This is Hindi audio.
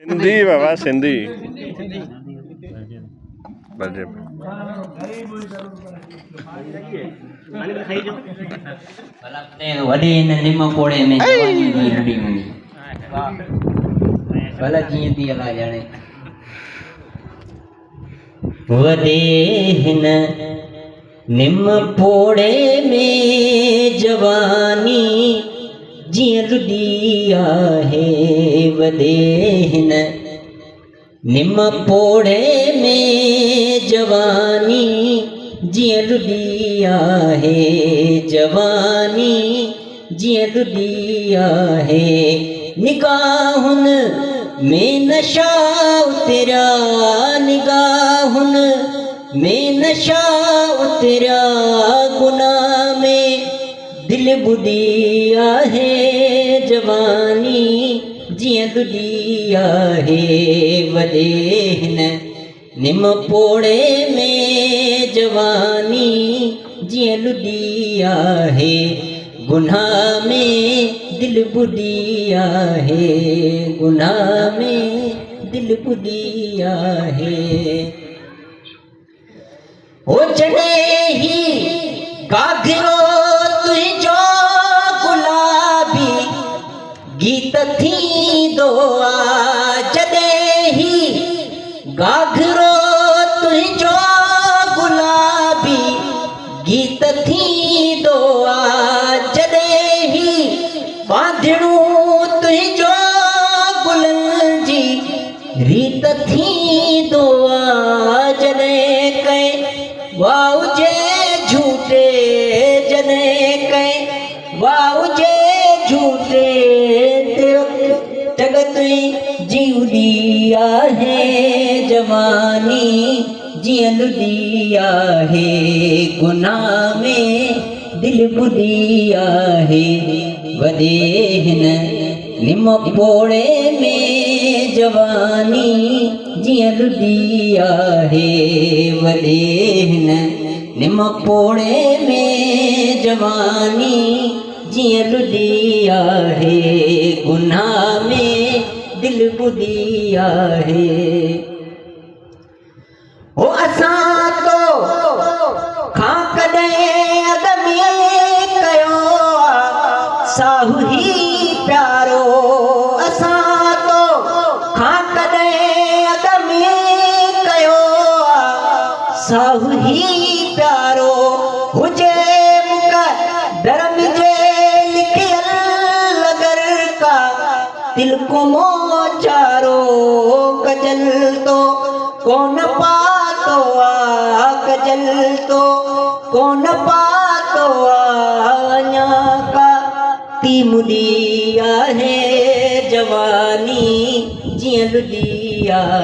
सिंधी बाबा सिंधी बजे वॾे हिन निम पोड़े में जवानी जी हडी वञी भला जीअं थी अलाए ॼाणे वॾे हिन निम पोड़े में जवानी जीअं लुॾी आहे वॾे हिन निम पोड़े में जवानी जीअं लुॾी आहे जवानी जीअं लुॾी आहे निगाहुनि में नशा उतरिया निगाहुनि में नशा उतरिया गुनाह में दिलि ॿुॾी आहे जवानी जीअं लुॾी आहे वॾे हिन निम पोड़े में जवानी जीअं लुॾी आहे गुनाह में दिलि ॿुॾी आहे गुनाह में दिलि ॿुॾी आहे ओ जॾहिं ही गाघरो तुंहिंजो गुलाबी गीत थींदो आहे जॾहिं ही गाघरो तुंहिंजो गुलाबी गीत थींदो आहे जॾहिं ही बांधणूं तुंहिंजो गुलनि जी रीत थींदो आहे जॾहिं कंहिं वाउ जे झूठे जॾहिं कंहिं वाउ जे झूठे जगत जी उॾी आहे जवानी जीअं लुॾी आहे गुनाह में दिलि ॿुॾी आहे वॾे हिन निम पोड़े में जवानी जीअं लुॾी आहे वॾे हिन निम पोड़े में जवानी जीअं लुॾी आहे गुनाह में दिलि ॿुॾी आहे ओ असां तो खां कॾहिं अॻ में कयो साहु ई प्यारो असां तो खां कॾहिं अॻ में कयो साहु ई प्यारो हुजे धर्म जे लिखियल लगर का दिल को मोचारो गजल तो कौन पातो गजल तो कौन पातो अञा का ती मुॾी आहे जवानी जीअं लुॾी आहे।